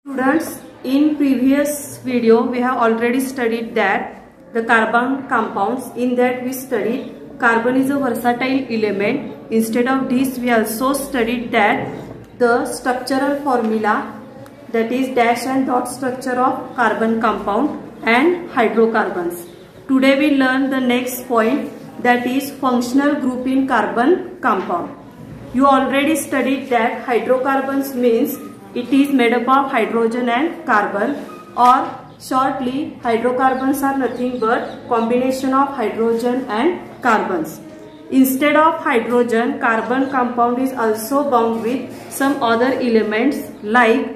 Students, in previous video we have already studied that the carbon compounds. In that we studied carbon is a versatile element. Instead of this we also studied that the structural formula, that is dash and dot structure of carbon compound and hydrocarbons. Today we learn the next point, that is functional group in carbon compound. You already studied that hydrocarbons means it is made up of hydrogen and carbon, or shortly hydrocarbons are nothing but combination of hydrogen and carbons. Instead of hydrogen, carbon compound is also bound with some other elements like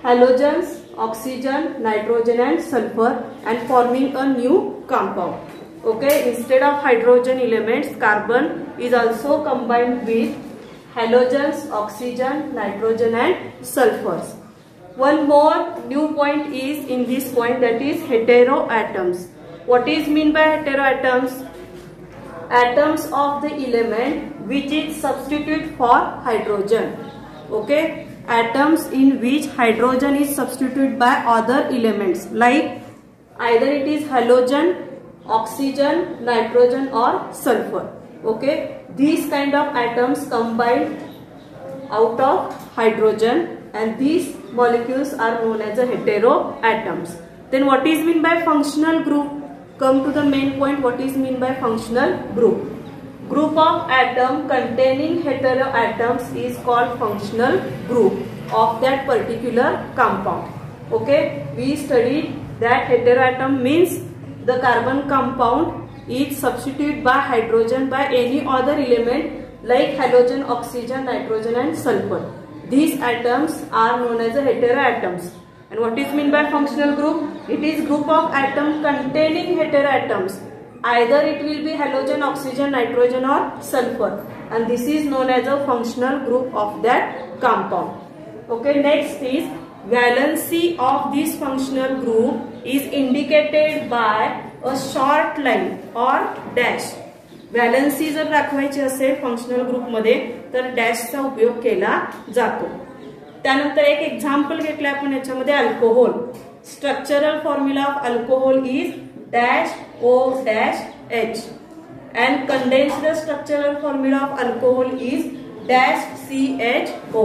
halogens, oxygen, nitrogen and sulfur, and forming a new compound. Okay, instead of hydrogen elements, carbon is also combined with halogens, oxygen, nitrogen and sulfurs. One more new point is in this point, that is heteroatoms. What is mean by heteroatoms? Atoms of the element which is substitute for hydrogen. Okay, atoms in which hydrogen is substituted by other elements like either it is halogen, oxygen, nitrogen or sulfur. Okay, these kind of atoms combined out of hydrogen, and these molecules are known as a heteroatoms. Then what is mean by functional group? Come to the main point, what is mean by functional group? Group of atom containing heteroatoms is called functional group of that particular compound. Okay, we studied that heteroatom means the carbon compound is substituted by hydrogen by any other element like halogen, oxygen, nitrogen and sulfur. These atoms are known as heteroatoms. And what is mean by functional group? It is group of atoms containing heteroatoms. Either it will be halogen, oxygen, nitrogen or sulfur, and this is known as a functional group of that compound. Okay, next is valency of this functional group is indicated by a short line or dash. Valency जर दाखवायची असेल functional group मध्ये तर डॅशचा उपयोग केला जातो. त्यानंतर एक एक्झाम्पल घेतले आपण याच्यामध्ये alcohol. Structural formula of alcohol is dash O dash H, and condensed structural formula of alcohol is dash CHO.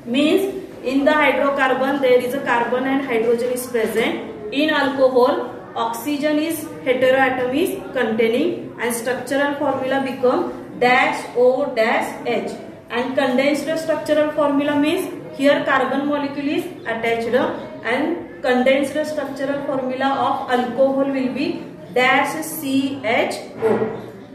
Means in the hydrocarbon there is a carbon and hydrogen is present. In alcohol oxygen is heteroatom is containing, and structural formula become dash O dash H, and condensed structural formula means here carbon molecule is attached, and condensed structural formula of alcohol will be dash CHO,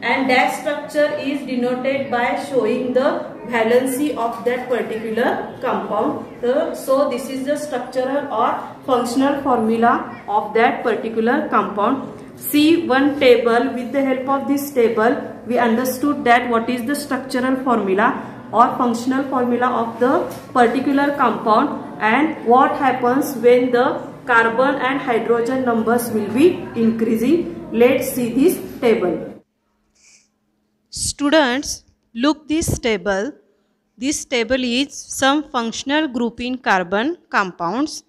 and dash structure is denoted by showing the valency of that particular compound. So this is the structural or functional formula of that particular compound. See one table. With the help of this table we understood that what is the structural formula or functional formula of the particular compound, and what happens when the carbon and hydrogen numbers will be increasing. Let's see this table. Students, look this table. This table is some functional group in carbon compounds.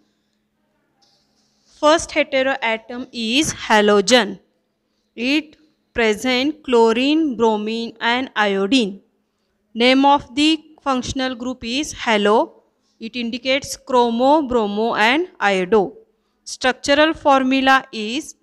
First heteroatom is halogen. It presents chlorine, bromine and iodine. Name of the functional group is halo. It indicates chromo, bromo and iodo. Structural formula is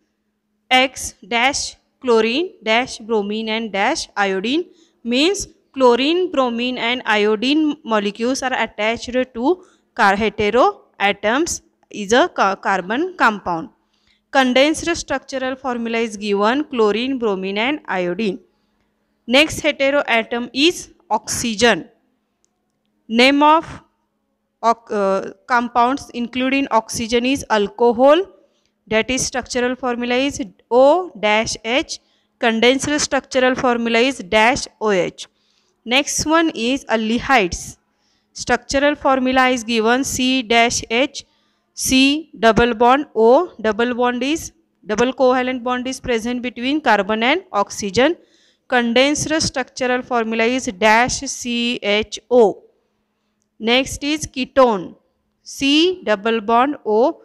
X dash chlorine dash bromine and dash iodine, means chlorine, bromine and iodine molecules are attached to heteroatoms is a carbon compound. Condensed structural formula is given chlorine, bromine and iodine. Next heteroatom is oxygen. Name of compounds including oxygen is alcohol, that is structural formula is O dash H. Condensed structural formula is dash OH. Next one is aldehydes. Structural formula is given C dash H, C double bond O, double bond is double covalent bond is present between carbon and oxygen. Condensed structural formula is dash CHO. Next is ketone. C double bond O.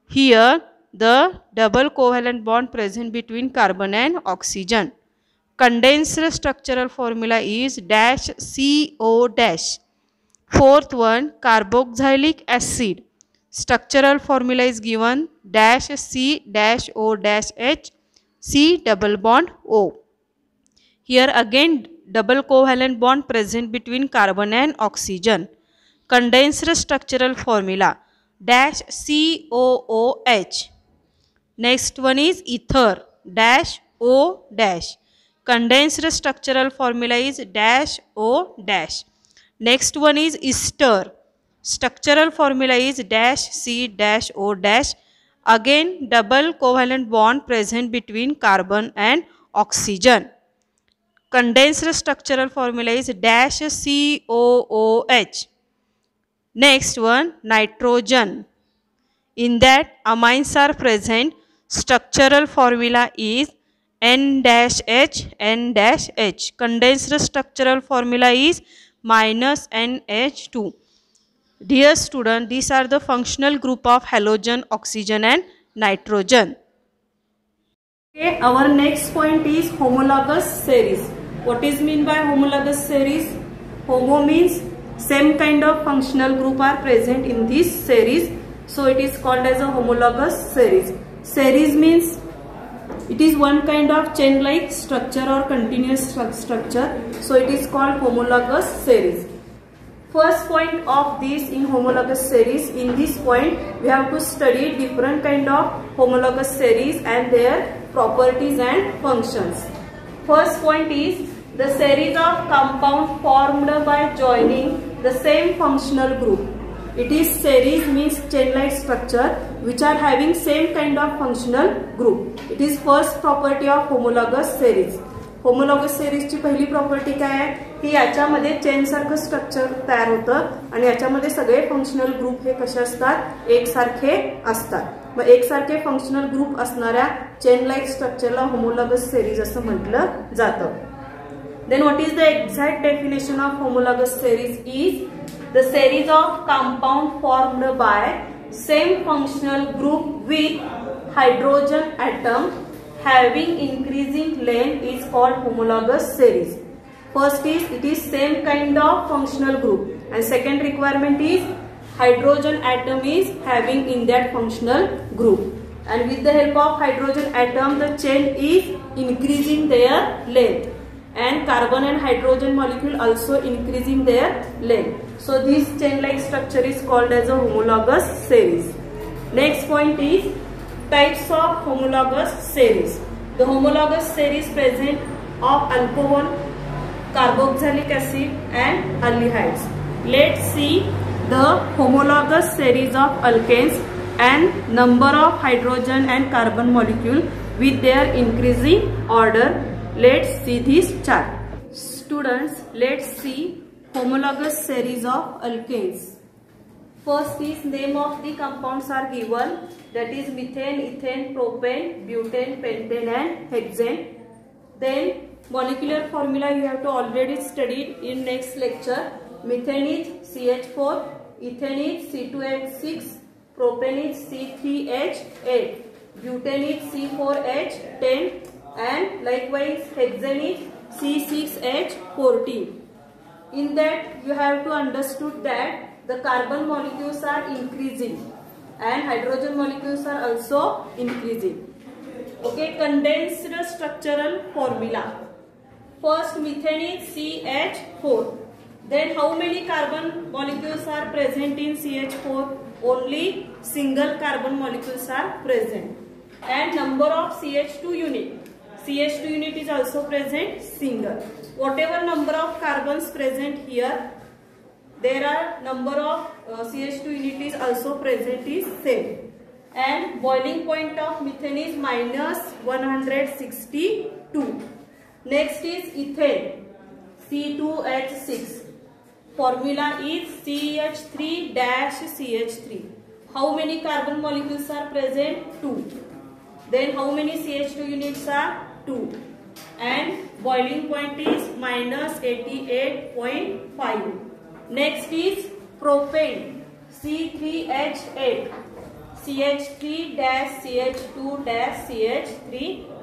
Here the double covalent bond present between carbon and oxygen. Condensed structural formula is dash CO dash. Fourth one, carboxylic acid. Structural formula is given dash C dash O dash H, C double bond O. Here again double covalent bond present between carbon and oxygen. Condensed structural formula dash COOH. Next one is ether dash O dash. Condensed structural formula is dash O dash. Next one is ester. Structural formula is dash C dash O dash. Again double covalent bond present between carbon and oxygen. Condensed structural formula is dash COOH. Next one, nitrogen. In that amines are present. Structural formula is N-H, N-H. Condensed structural formula is minus NH2. Dear student, these are the functional group of halogen, oxygen and nitrogen. Okay, our next point is homologous series. What is mean by homologous series? Homo means same kind of functional group are present in this series. So it is called as a homologous series. Series means it is one kind of chain-like structure or continuous structure. So it is called homologous series. First point of this in homologous series, in this point we have to study different kind of homologous series and their properties and functions. First point is the series of compounds formed by joining the same functional group. It is series means chain-like structure which are having same kind of functional group. It is first property of homologous series. Homologous सेरीजची पहिली property काय आहे की याच्यामध्ये chain सारखं structure तयार होतं आणि याच्यामध्ये सगळे फंक्शनल ग्रुप हे कसे असतात एकसारखे असतात. मग एकसारखे फंक्शनल ग्रुप असणाऱ्या चेन लाईक स्ट्रक्चरला होमोलॉगस सेरीज असं म्हटलं जातं. Then what is the exact definition of homologous series is the series of compound formed by same functional group with hydrogen atom having increasing length is called homologous series. First is it is same kind of functional group and second requirement is hydrogen atom is having in that functional group and with the help of hydrogen atom the chain is increasing their length and carbon and hydrogen molecule also increasing their length. So this chain like structure is called as a homologous series. Next point is types of homologous series. The homologous series present of alcohol, carboxylic acid and aldehydes. Let's see the homologous series of alkanes and number of hydrogen and carbon molecule with their increasing order. Let's see this chart. Students, let's see homologous series of alkanes. First is name of the compounds are given, that is methane, ethane, propane, butane, pentane and hexane. Then molecular formula you have to already studied in next lecture. Methane is CH4, ethane is C2H6, propane is C3H8, butane is C4H10 and likewise hexane is C6H14. In that you have to understood that the carbon molecules are increasing and hydrogen molecules are also increasing. Okay, condensed structural formula. First methane is CH4. Then how many carbon molecules are present in CH4? Only single carbon molecules are present. And number of CH2 unit. CH2 unit is also present single. Whatever number of carbons present here, there are number of CH2 unit is also present is same. And boiling point of methane is minus 162. Next is ethane, C2H6. Formula is CH3-CH3. How many carbon molecules are present? 2. Then how many CH2 units are? 2. And boiling point is minus 88.5. Next is propane, C3H8, CH3-CH2-CH3.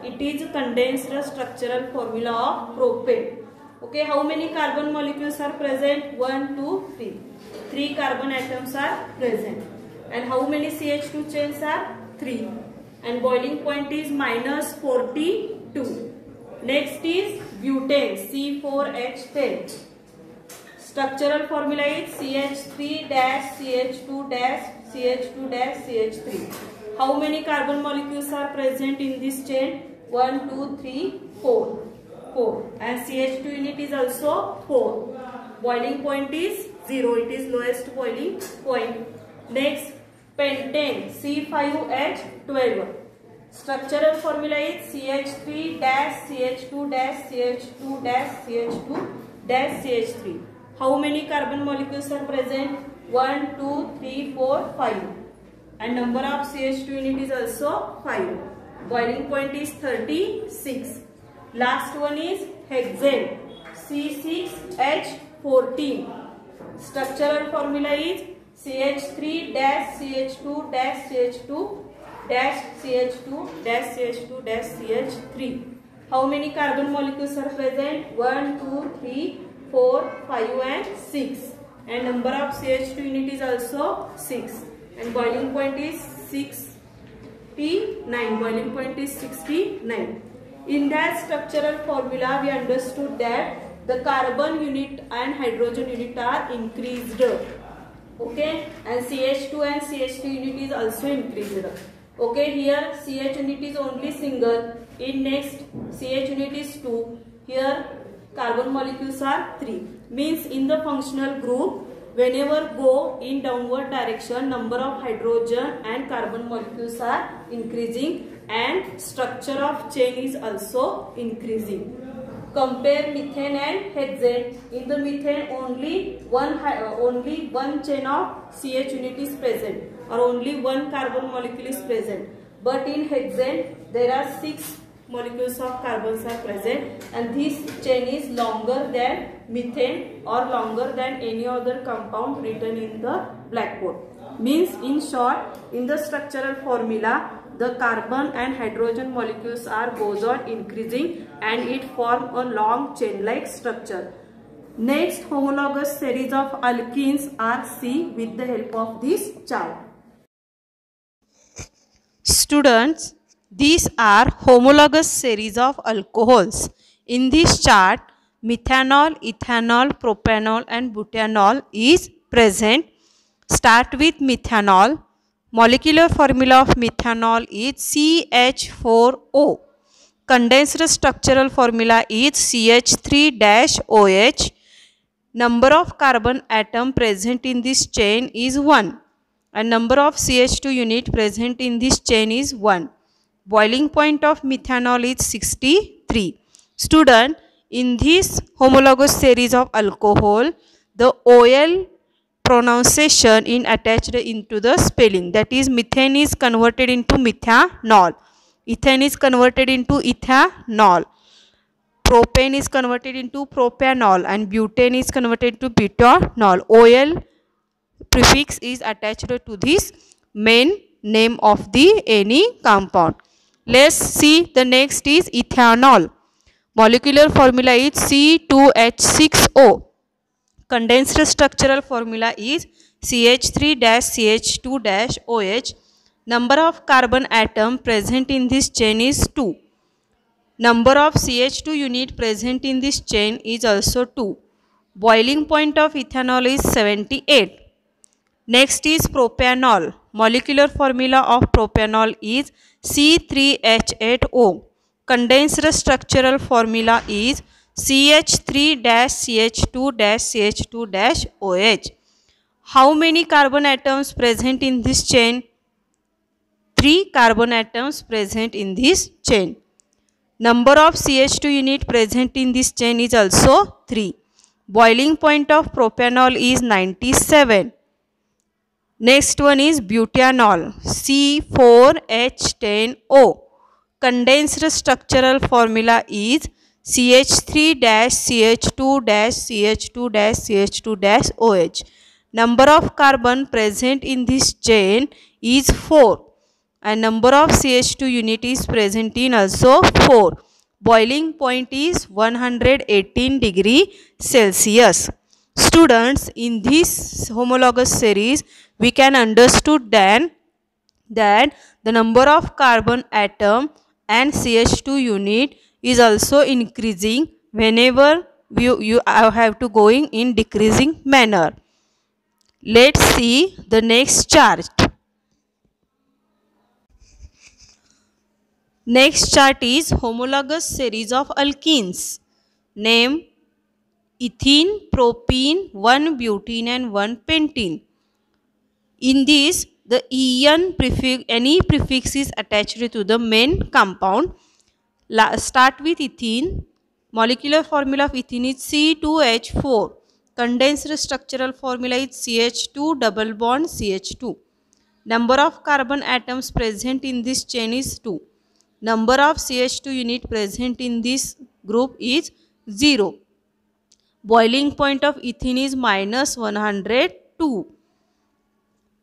It is condensed structural formula of propane. Okay, how many carbon molecules are present? 1, 2, 3. 3 carbon atoms are present. And how many CH2 chains are? 3. And boiling point is -42. Next is butane, C4H10. Structural formula is CH3-CH2-CH2-CH3. How many carbon molecules are present in this chain? 1, 2, 3, 4. 4. And CH2 unit is also 4. Boiling point is 0. It is lowest boiling point. Next, pentane, C5H12. Structural formula is CH3-CH2-CH2-CH2-CH2-CH3. How many carbon molecules are present? 1, 2, 3, 4, 5. And number of CH2 unit is also 5. Boiling point is 36. Last one is hexane, C6H14. Structural formula is CH3-CH2-CH2-CH2-CH2-CH3. How many carbon molecules are present? 1, 2, 3, 4, 5 and 6. And number of CH2 unit is also 6. And boiling point is 69. Boiling point is 69. In that structural formula, we understood that the carbon unit and hydrogen unit are increased. Okay, and CH2 and CH3 unit is also increased. Okay, here CH unit is only single. In next, CH unit is 2. Here carbon molecules are 3. Means in the functional group, whenever go in downward direction, number of hydrogen and carbon molecules are increasing and structure of chain is also increasing. Compare methane and hexane. In the methane, only one chain of CH unit is present, or only one carbon molecule is present. But in hexane, there are 6 molecules of carbons are present, and this chain is longer than methane or longer than any other compound written in the blackboard. Means in short, in the structural formula, the carbon and hydrogen molecules are goes on increasing and it form a long chain like structure. Next, homologous series of alkenes are seen with the help of this chart. Students, these are homologous series of alcohols. In this chart, methanol, ethanol, propanol and butanol is present. Start with methanol. Molecular formula of methanol is CH4O. Condensed structural formula is CH3-OH. Number of carbon atom present in this chain is 1. And number of CH2 unit present in this chain is 1. Boiling point of methanol is 63. Student, in this homologous series of alcohol, the OL pronunciation is attached into the spelling. That is, methane is converted into methanol, ethane is converted into ethanol, propane is converted into propanol, and butane is converted to butanol. OL prefix is attached to this main name of the any compound. Let's see, the next is ethanol. Molecular formula is C2H6O. Condensed structural formula is CH3-CH2-OH. Number of carbon atom present in this chain is 2. Number of CH2 unit present in this chain is also 2. Boiling point of ethanol is 78. Next is propanol. Molecular formula of propanol is C3H8O. Condensed structural formula is CH3-CH2-CH2-OH. How many carbon atoms present in this chain? 3 carbon atoms present in this chain. Number of CH2 unit present in this chain is also 3. Boiling point of propanol is 97. Next one is butanol, C4H10O. Condensed structural formula is CH3-CH2-CH2-CH2-OH. number of carbon present in this chain is 4 and number of CH2 unit is present in also 4. Boiling point is 118 degree Celsius. Students, in this homologous series we can understood then that the number of carbon atom and CH2 unit is also increasing whenever you have to going in decreasing manner. Let's see the next chart. Next chart is homologous series of alkenes. Name ethene, propene, 1 butene and 1 pentene. In this, the en prefix, any prefix is attached to the main compound. Start with ethene. Molecular formula of ethene is C2H4. Condensed structural formula is CH2 double bond CH2. Number of carbon atoms present in this chain is 2. Number of CH2 unit present in this group is 0. Boiling point of ethene is minus 102.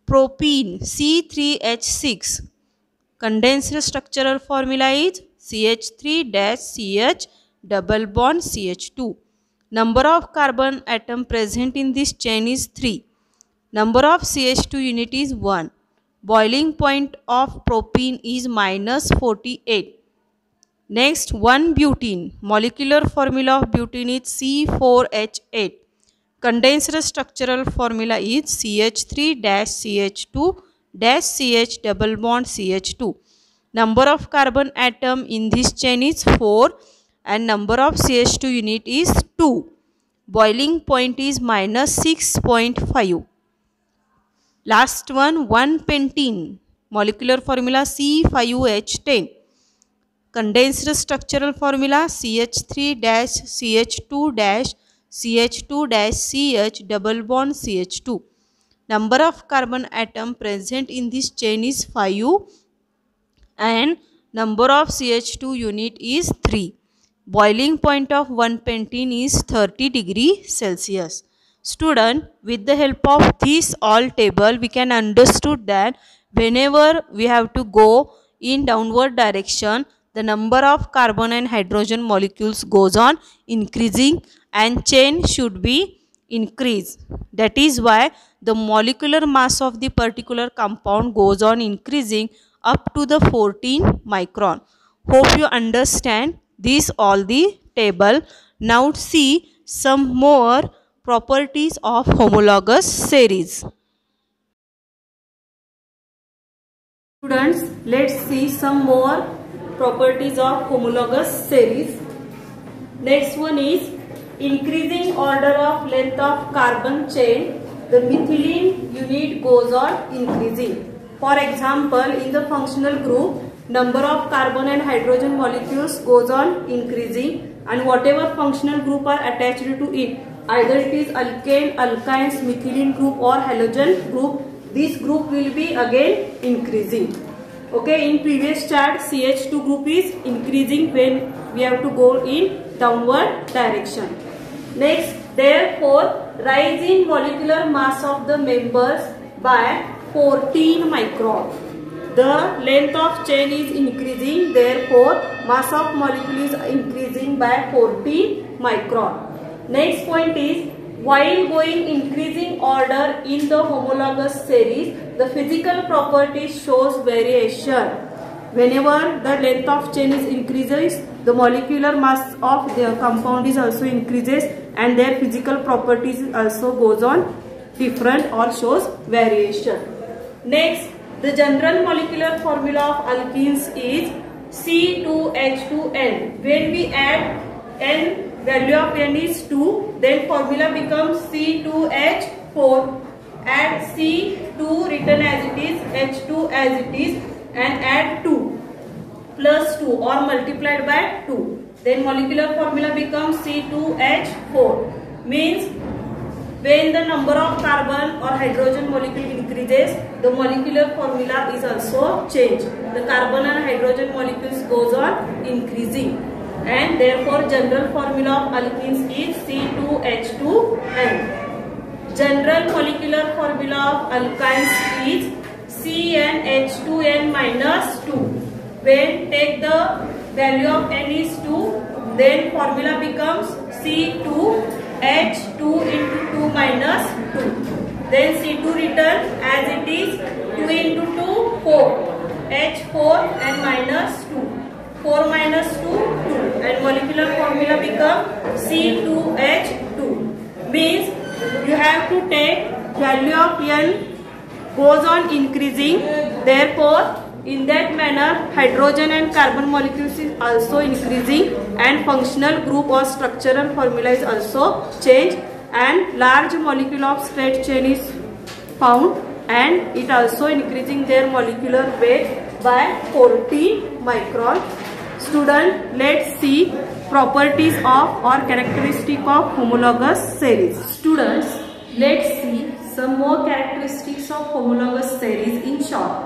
Propene C3H6. Condensed structural formula is CH3-CH double bond CH2. Number of carbon atom present in this chain is 3. Number of CH2 unit is 1. Boiling point of propene is minus 48. Next, 1 butene. Molecular formula of butene is C4H8. Condensed structural formula is CH3-CH2-CH double bond CH2. Number of carbon atom in this chain is 4 and number of CH2 unit is 2. Boiling point is minus 6.5. Last one, 1 pentene. Molecular formula C5H10. Condensed structural formula CH3-CH2-CH2-CH double bond CH2. Number of carbon atom present in this chain is 5 and number of CH2 unit is 3. Boiling point of 1 pentene is 30 degree Celsius. Student, with the help of this all table we can understood that whenever we have to go in downward direction, the number of carbon and hydrogen molecules goes on increasing and chain should be increased. That is why the molecular mass of the particular compound goes on increasing up to the 14 micron. Hope you understand this all the table. Now see some more properties of homologous series. Students, let's see some more properties of homologous series. Next one is increasing order of length of carbon chain. The methylene unit goes on increasing. For example, in the functional group, number of carbon and hydrogen molecules goes on increasing, and whatever functional group are attached to it, either it is alkane, alkynes, methylene group or halogen group, this group will be again increasing. Okay, in previous chart CH2 group is increasing when we have to go in downward direction. Next, therefore, rise in molecular mass of the members by 14 micron. The length of chain is increasing, therefore mass of molecule is increasing by 14 micron. Next point is, while going increasing order in the homologous series, the physical properties shows variation. Whenever the length of chain is increases, the molecular mass of the compound is also increases and their physical properties also goes on different or shows variation. Next, the general molecular formula of alkenes is C2H2N. When we add N, value of N is 2, then formula becomes C2H4. Add C2 written as it is, H2 as it is, and add 2 plus 2 or multiplied by 2. Then molecular formula becomes C2H4. Means when the number of carbon or hydrogen molecule increases, the molecular formula is also changed. The carbon and hydrogen molecules goes on increasing, and therefore general formula of alkenes is C2H2N. General molecular formula of alkynes is CnH2n minus 2. When take the value of n is 2, then formula becomes C2H2 into 2 minus 2. Then C2 written as it is 2 into 2, 4. H4 and minus 2. 4 minus 2, 2. And molecular formula become C2H2. Means you have to take value of n goes on increasing. Therefore, in that manner, hydrogen and carbon molecules is also increasing, and functional group or structural formula is also changed, and large molecule of straight chain is found, and it also increasing their molecular weight by 14 micron. Student, let's see properties of or characteristic of homologous series. Students, let's see some more characteristics of homologous series in short.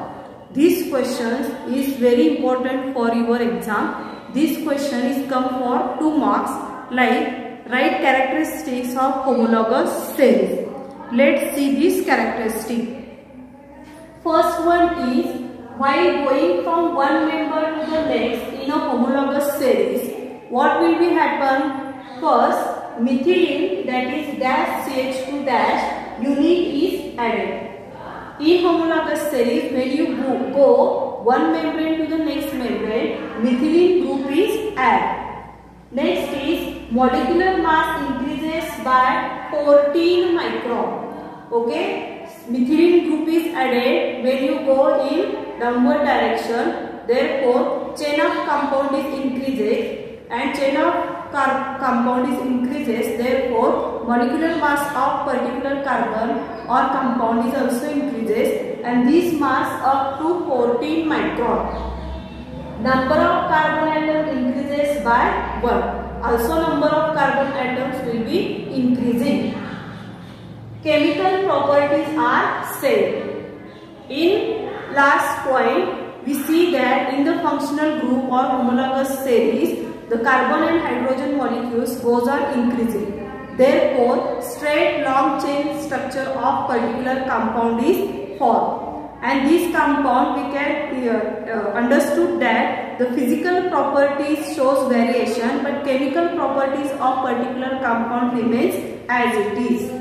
This question is very important for your exam. This question is come for 2 marks, like write characteristics of homologous series. Let's see this characteristic. First one is, while going from one member to the next in a homologous series, what will be happen? First, methylene, that is dash CH2 dash unit is added. In homologous series, when you go one membrane to the next membrane, methylene group is added. Next is molecular mass increases by 14 micron. Okay, methylene group is added when you go in downward direction. Therefore, chain of compound is increases, and chain of compound is increases. Therefore, molecular mass of particular carbon or compound is also increases, and this mass up to 14 micron. Number of carbon atoms increases by 1. Also, number of carbon atoms will be increasing. Chemical properties are same. In last point, we see that in the functional group or homologous series, the carbon and hydrogen molecules goes on increasing. Therefore, straight long chain structure of particular compound is formed. And this compound we can understood that the physical properties shows variation, but chemical properties of particular compound remains as it is.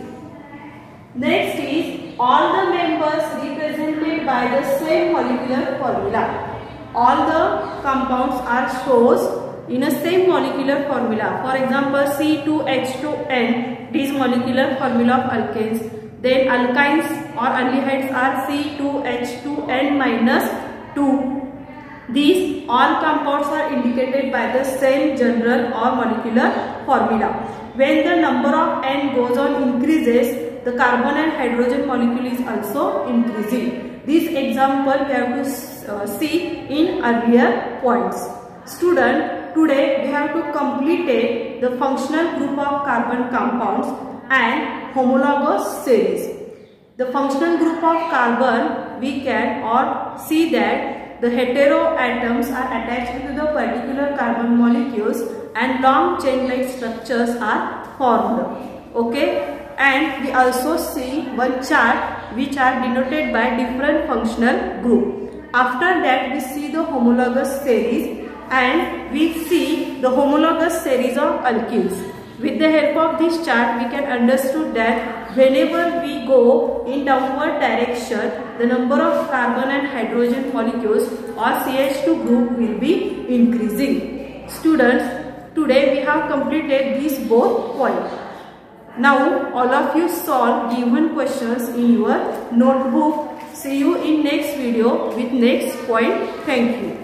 Next is, all the members represented by the same molecular formula. All the compounds are shows in a same molecular formula. For example, C2H2N, this molecular formula of alkanes. Then alkynes or aldehydes are C2H2N minus 2. These all compounds are indicated by the same general or molecular formula. When the number of N goes on increases, the carbon and hydrogen molecule is also increasing. This example we have to see in earlier points. Student, today we have to complete the functional group of carbon compounds and homologous series. The functional group of carbon, we can or see that the heteroatoms are attached to the particular carbon molecules and long chain-like structures are formed. Okay, and we also see one chart which are denoted by different functional group. After that, we see the homologous series, and we see the homologous series of alkenes. With the help of this chart, we can understood that whenever we go in downward direction, the number of carbon and hydrogen molecules or CH2 group will be increasing. Students, today we have completed these both points. Now, all of you solve given questions in your notebook. See you in next video with next point. Thank you.